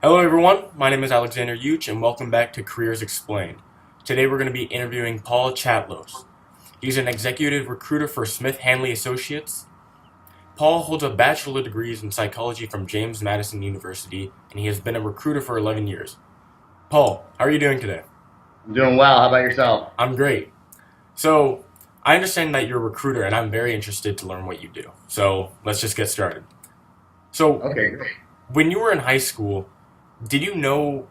Hello everyone, my name is Alexander Lluch and welcome back to Careers Explained. Today we're going to be interviewing Paul Chatlos. He's an executive recruiter for Smith Hanley Associates. Paul holds a bachelor degree in psychology from James Madison University and he has been a recruiter for 11 years. Paul, how are you doing today? I'm doing well. How about yourself? I'm great. So, I understand that you're a recruiter and I'm very interested to learn what you do. So, let's just get started. So, Okay, great. when you were in high school, did you know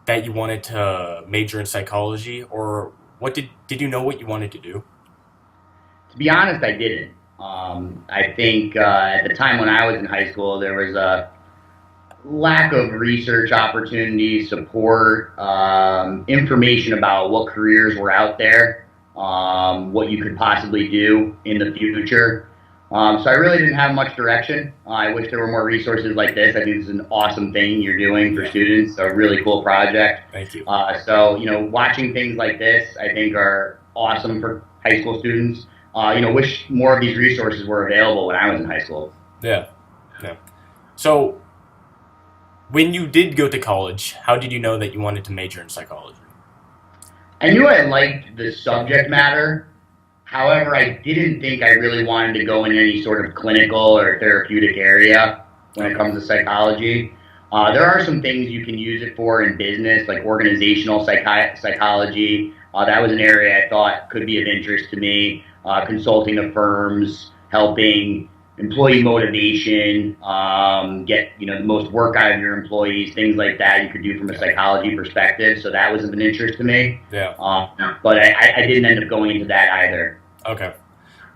that you wanted to major in psychology, or did you know what you wanted to do? To be honest, I didn't. I think at the time when I was in high school, there was a lack of research opportunities, support, information about what careers were out there, what you could possibly do in the future. So I really didn't have much direction. I wish there were more resources like this. I think this is an awesome thing you're doing for Yeah, students. A really cool project. thank you. Watching things like this, I think, are awesome for high school students. Wish more of these resources were available when I was in high school. Yeah, yeah. So, when you did go to college, how did you know that you wanted to major in psychology? I knew I liked the subject matter. However, I didn't think I really wanted to go in any sort of clinical or therapeutic area when it Okay. comes to psychology. There are some things you can use it for in business, like organizational psychology. That was an area I thought could be of interest to me. Consulting to firms, helping employee motivation, get the most work out of your employees, things like that you could do from a Yeah. psychology perspective. So that was of an interest to me. Yeah. But I didn't end up going into that either. Okay.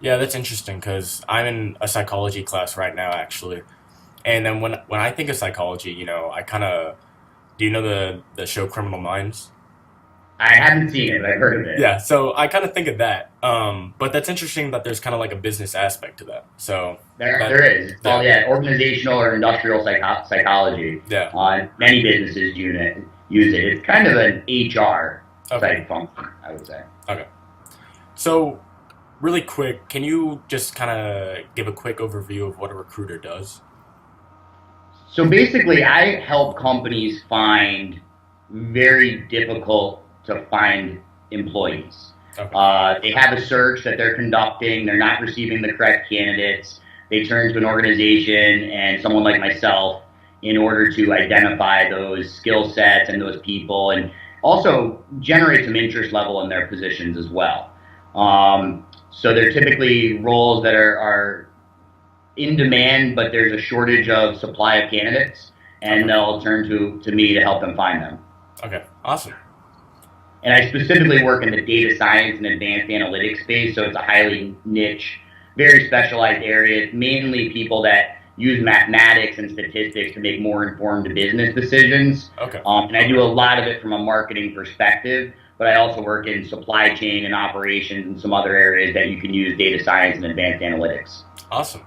Yeah, that's interesting because I'm in a psychology class right now, actually. And then when I think of psychology, I kind of do you know the show Criminal Minds? I haven't seen it, but I've heard of it. Yeah, so I kind of think of that. But that's interesting that there's kind of like a business aspect to that. So There that, is. It's called, yeah, yeah, organizational or industrial psychology. yeah. Many businesses use it. It's kind of an HR Okay, type function, I would say. okay. So really quick, can you just kind of give a quick overview of what a recruiter does? So basically, I help companies find very difficult to find employees. Okay, They have a search that they're conducting, they're not receiving the correct candidates. They turn to an organization and someone like myself in order to identify those skill sets and those people and also generate some interest level in their positions as well. So they're typically roles that are in demand, but there's a shortage of supply of candidates, and okay, they'll turn to me to help them find them. okay. Awesome. And I specifically work in the data science and advanced analytics space, so it's a highly niche, very specialized area. It's mainly people that use mathematics and statistics to make more informed business decisions. Okay, And I do a lot of it from a marketing perspective, but I also work in supply chain and operations and some other areas that you can use data science and advanced analytics. awesome.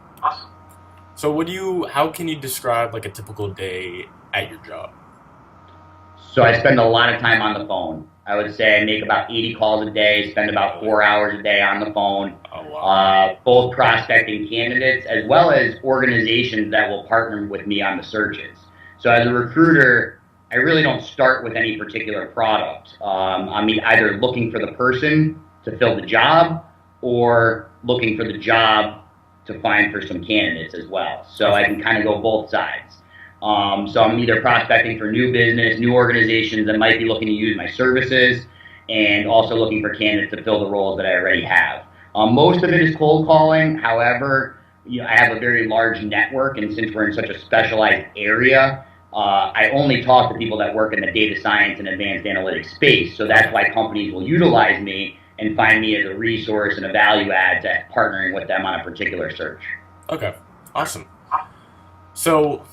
So how can you describe like a typical day at your job? So I spend a lot of time on the phone. I would say I make about 80 calls a day, spend about Really? 4 hours a day on the phone, Oh wow. both prospecting candidates as well as organizations that will partner with me on the searches. So as a recruiter, I really don't start with any particular product. I'm either looking for the person to fill the job or looking for the job to find for some candidates as well. So I Okay, can kind of go both sides. So I'm either prospecting for new business, new organizations that might be looking to use my services, and also looking for candidates to fill the roles that I already have. Most of it is cold calling. However, I have a very large network, and since we're in such a specialized area, I only talk to people that work in the data science and advanced analytics space. So that's okay, why companies will utilize me and find me as a resource and a value add to partnering with them on a particular search. okay. Awesome. So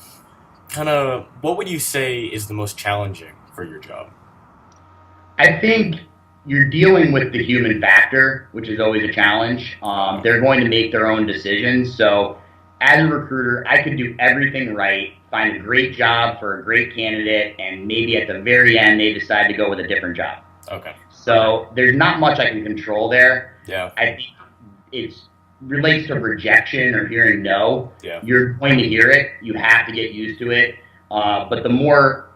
kind of what would you say is the most challenging for your job? I think you're dealing with the human factor, which is always a challenge. Okay. They're going to make their own decisions. So, as a recruiter, I could do everything right, find a great job for a great candidate, and maybe at the very end, they decide to go with a different job. Okay. So, there's not much I can control there. Yeah. I think it relates to rejection or hearing no. Yeah. You're going to hear it. You have to get used to it. But the more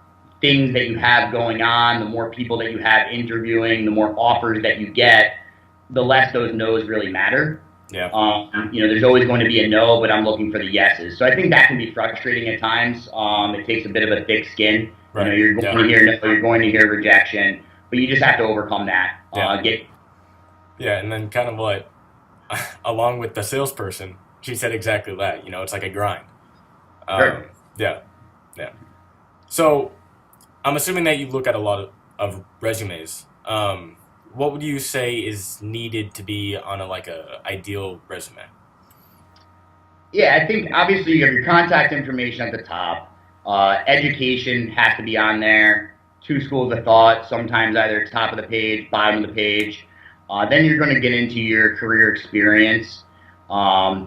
things that you have going on, the more people that you have interviewing, the more offers that you get, the less those no's really matter. Yeah. There's always going to be a no, but I'm looking for the yeses. So I think that can be frustrating at times. It takes a bit of a thick skin. Right. You're going to hear no, you're going to hear rejection, but you just have to overcome that. Yeah, and then kind of what, along with the salesperson, she said exactly that. It's like a grind. Sure. Yeah. So, I'm assuming that you look at a lot of resumes. What would you say is needed to be on a ideal resume? Yeah, I think obviously you have your contact information at the top. Education has to be on there. 2 schools of thought, sometimes either top of the page, bottom of the page. Then you're going to get into your career experience,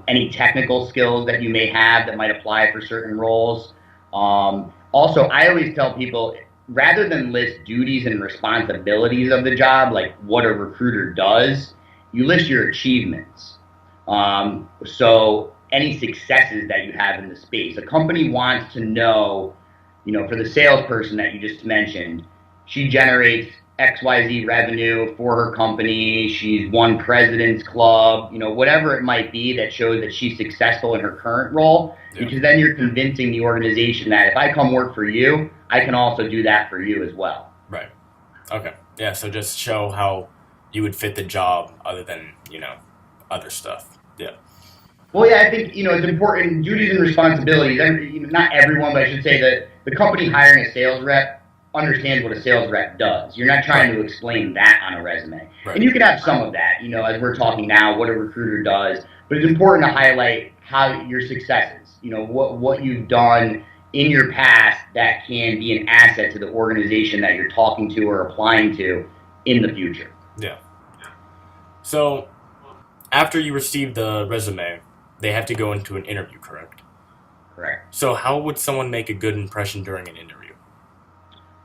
any technical skills that you may have that might apply for certain roles. Also, I always tell people, rather than list duties and responsibilities of the job, like what a recruiter does, you list your achievements. So any successes that you have in the space. A company wants to know, for the salesperson that you just mentioned, she generates XYZ revenue for her company, she's won President's Club, whatever it might be that shows that she's successful in her current role, because then you're convincing the organization that if I come work for you, I can also do that for you as well. Right. Okay. Yeah, so just show how you would fit the job other than, other stuff. Yeah. Well, yeah, I think, it's important, duties and responsibilities. Not everyone, but I should say that the company hiring a sales rep understands what a sales rep does. You're not trying to explain that on a resume. Right. And you can have some of that, as we're talking now, what a recruiter does. But it's important to highlight how your successes, what you've done in your past that can be an asset to the organization that you're talking to or applying to in the future. Yeah. So, after you receive the resume, they have to go into an interview, correct? Correct. So how would someone make a good impression during an interview?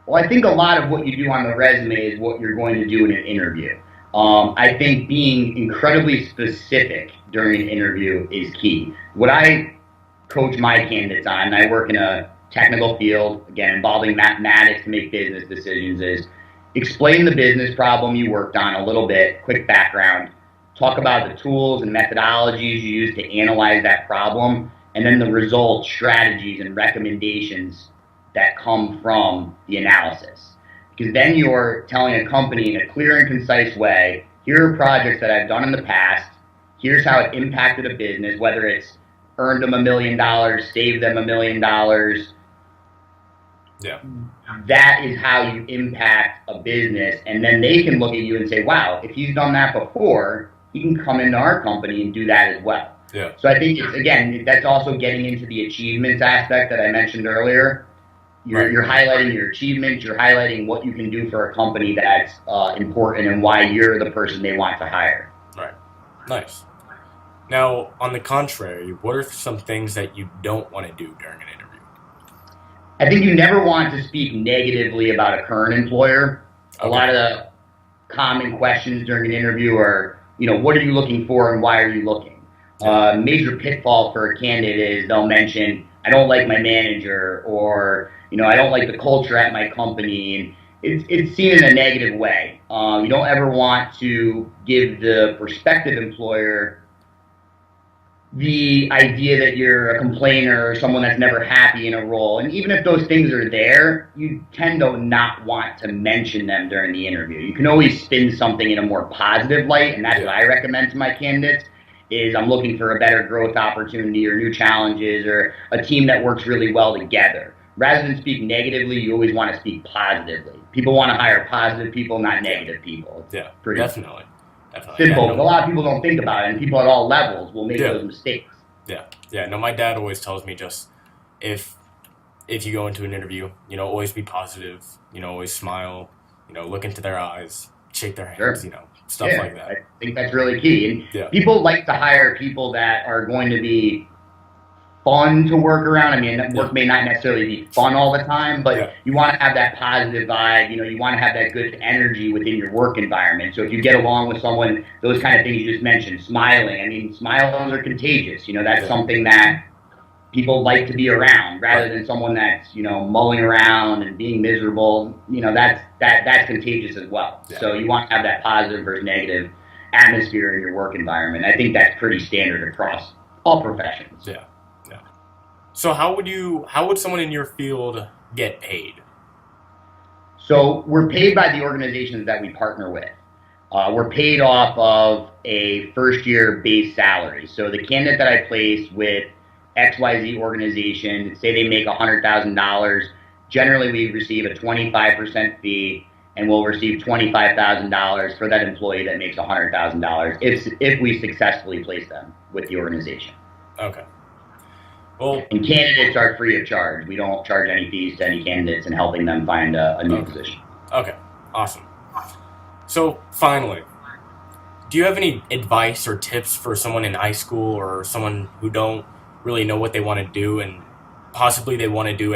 Well, I think a lot of what you do on the resume is what you're going to do in an interview. I think being incredibly specific during an interview is key. What I coach my candidates on, and I work in a technical field, again, involving mathematics to make business decisions, is explain the business problem you worked on a little bit, quick background, talk about the tools and methodologies you use to analyze that problem, and then the results, strategies, and recommendations that come from the analysis. Because then you're telling a company in a clear and concise way, here are projects that I've done in the past, here's how it impacted a business, whether it's earned them $1 million, saved them $1 million. Yeah. That is how you impact a business, and then they can look at you and say, wow, if he's done that before, he can come into our company and do that as well. Yeah. So I think, that's also getting into the achievements aspect that I mentioned earlier. You're highlighting your achievements, you're highlighting what you can do for a company that's important and why you're the person they want to hire. Right. Nice. Now, on the contrary, what are some things that you don't want to do during an interview? I think you never want to speak negatively about a current employer. Okay. A lot of the common questions during an interview are, what are you looking for and why are you looking? Major pitfall for a candidate is they'll mention, I don't like my manager, or I don't like the culture at my company. And it's seen in a negative way. You don't ever want to give the prospective employer the idea that you're a complainer or someone that's never happy in a role. And even if those things are there, you tend to not want to mention them during the interview. You can always spin something in a more positive light, and that's what I recommend to my candidates, is I'm looking for a better growth opportunity or new challenges or a team that works really well together. Rather than speak negatively, you always want to speak positively. People want to hire positive people, not negative people. Yeah, definitely. Simple, but a lot of people don't think about it, and people at all levels will make those mistakes. Yeah. No, my dad always tells me just if you go into an interview, always be positive, always smile, look into their eyes, shake their hands, stuff like that. I think that's really key. And people like to hire people that are going to be fun to work around. I mean, work may not necessarily be fun all the time, but you want to have that positive vibe. You want to have that good energy within your work environment. So if you get along with someone, those kind of things you just mentioned, smiling. I mean, smiles are contagious. That's something that people like to be around rather than someone that's, mulling around and being miserable. That's contagious as well. Yeah. So you want to have that positive versus negative atmosphere in your work environment. I think that's pretty standard across all professions. Yeah. Yeah. So how would someone in your field get paid? So we're paid by the organizations that we partner with. We're paid off of a first-year base salary. So the candidate that I place with XYZ organization, say they make $100,000, generally we receive a 25% fee, and we'll receive $25,000 for that employee that makes $100,000 if we successfully place them with the organization. Okay. Well, and candidates are free of charge. We don't charge any fees to any candidates in helping them find a new position. Okay. Awesome. So finally, do you have any advice or tips for someone in high school or someone who don't really know what they want to do and possibly they want to do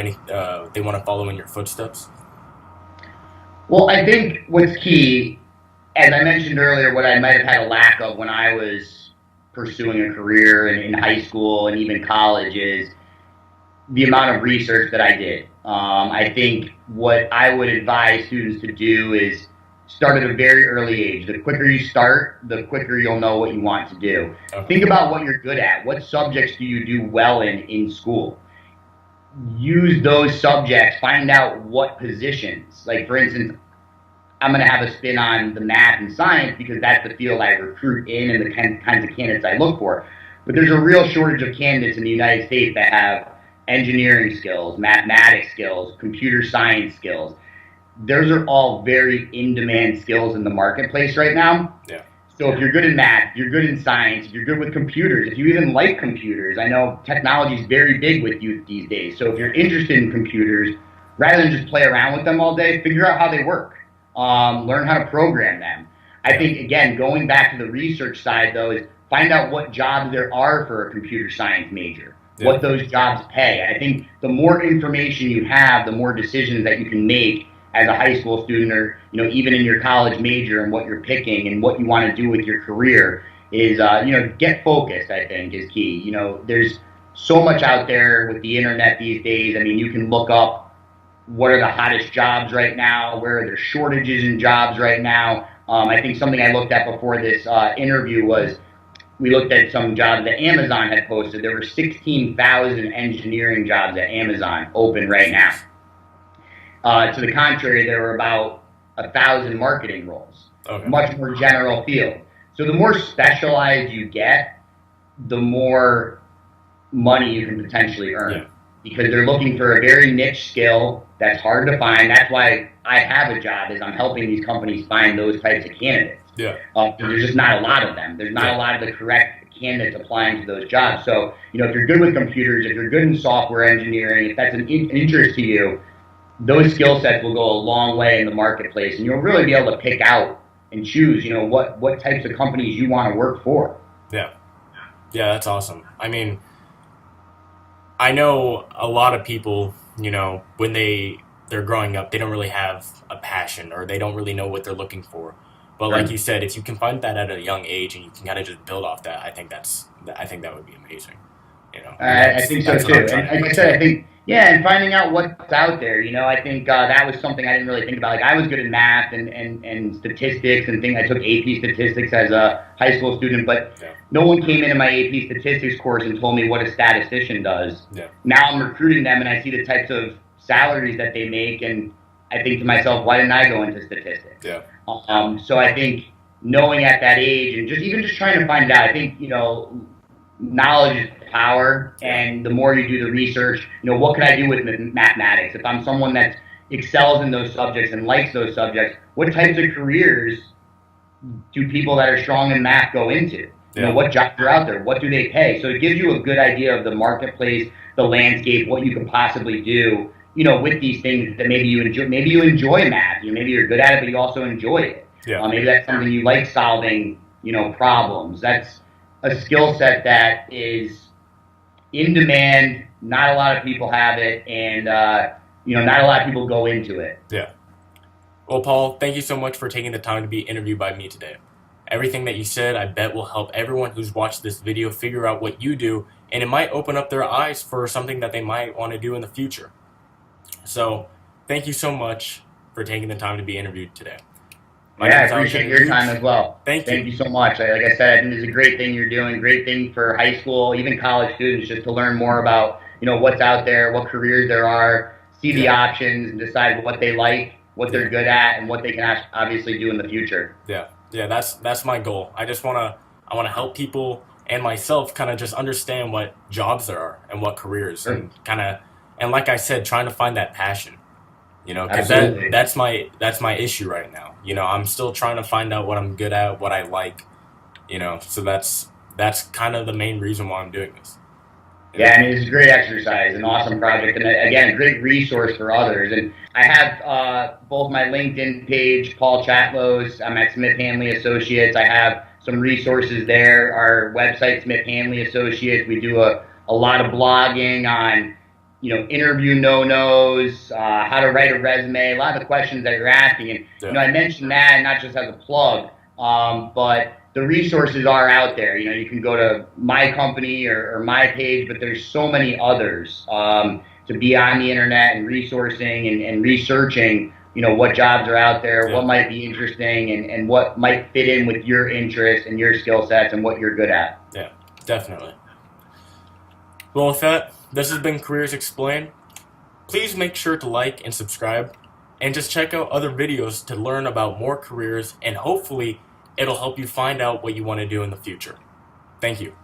they want to follow in your footsteps? Well, I think what's key, as I mentioned earlier, what I might have had a lack of when I was pursuing a career in high school and even college is the amount of research that I did. I think what I would advise students to do is start at a very early age. The quicker you start, the quicker you'll know what you want to do. Okay. Think about what you're good at. What subjects do you do well in school? Use those subjects. Find out what positions. Like, for instance, I'm going to have a spin on the math and science because that's the field I recruit in and the kinds of candidates I look for. But there's a real shortage of candidates in the United States that have engineering skills, mathematics skills, computer science skills. Those are all very in-demand skills in the marketplace right now. Yeah. So if you're good in math, you're good in science, if you're good with computers, if you even like computers, I know technology is very big with youth these days. So if you're interested in computers, rather than just play around with them all day, figure out how they work. Learn how to program them. I think, again, going back to the research side, though, is find out what jobs there are for a computer science major. Yeah. What those jobs pay. I think the more information you have, the more decisions that you can make as a high school student or, even in your college major and what you're picking and what you want to do with your career is, get focused, I think, is key. There's so much out there with the internet these days. I mean, you can look up what are the hottest jobs right now, where are there shortages in jobs right now. I think something I looked at before this interview was we looked at some jobs that Amazon had posted. There were 16,000 engineering jobs at Amazon open right now. To the contrary, there were about 1,000 marketing roles, okay. Much more general field. So the more specialized you get, the more money you can potentially earn. Yeah. Because they're looking for a very niche skill that's hard to find. That's why I have a job, is I'm helping these companies find those types of candidates. Yeah. There's just not a lot of them. There's not a lot of the correct candidates applying to those jobs. So, if you're good with computers, if you're good in software engineering, if that's an interest to you, those skill sets will go a long way in the marketplace, and you'll really be able to pick out and choose, what types of companies you want to work for. Yeah. Yeah, that's awesome. I mean, I know a lot of people, when they're growing up, they don't really have a passion or they don't really know what they're looking for. But like you said, if you can find that at a young age and you can kind of just build off that, I think that would be amazing. I think so too. And like I said, I think, and finding out what's out there. I think that was something I didn't really think about. Like, I was good at math and statistics and things. I took AP statistics as a high school student, but no one came into my AP statistics course and told me what a statistician does. Yeah. Now I'm recruiting them and I see the types of salaries that they make, and I think to myself, why didn't I go into statistics? Yeah. So I think knowing at that age and just trying to find out, I think, knowledge is power, and the more you do the research, what can I do with mathematics? If I'm someone that excels in those subjects and likes those subjects, what types of careers do people that are strong in math go into? Yeah. What jobs are out there? What do they pay? So it gives you a good idea of the marketplace, the landscape, what you could possibly do, with these things that maybe you enjoy. Maybe you enjoy math. Maybe you're good at it, but you also enjoy it. Yeah. Maybe that's something you like, solving, problems. That's a skill set that is in demand. Not a lot of people have it, and not a lot of people go into it. Yeah. Well, Paul, thank you so much for taking the time to be interviewed by me today. Everything that you said, I bet, will help everyone who's watched this video figure out what you do and it might open up their eyes for something that they might want to do in the future. So thank you so much for taking the time to be interviewed today. I appreciate your time as well. Thank you so much. Like I said, I think it's a great thing you're doing. Great thing for high school, even college students, just to learn more about what's out there, what careers there are, see the options, and decide what they like, what they're good at, and what they can obviously do in the future. Yeah, that's my goal. I want to help people and myself kind of just understand what jobs there are and what careers, and like I said, trying to find that passion. Because that's my issue right now. I'm still trying to find out what I'm good at, what I like. So that's kind of the main reason why I'm doing this. Yeah, it's a great exercise, an awesome project, and again, a great resource for others. And I have both my LinkedIn page, Paul Chatlos. I'm at Smith Hanley Associates. I have some resources there. Our website, Smith Hanley Associates. We do a lot of blogging on interview no-nos, how to write a resume, a lot of the questions that you're asking. And I mentioned that not just as a plug, but the resources are out there. You can go to my company or my page, but there's so many others to be on the internet and resourcing and researching, what jobs are out there, what might be interesting, and what might fit in with your interests and your skill sets and what you're good at. Yeah, definitely. Well, with that, this has been Careers Explained. Please make sure to like and subscribe, and just check out other videos to learn about more careers, and hopefully it'll help you find out what you want to do in the future. Thank you.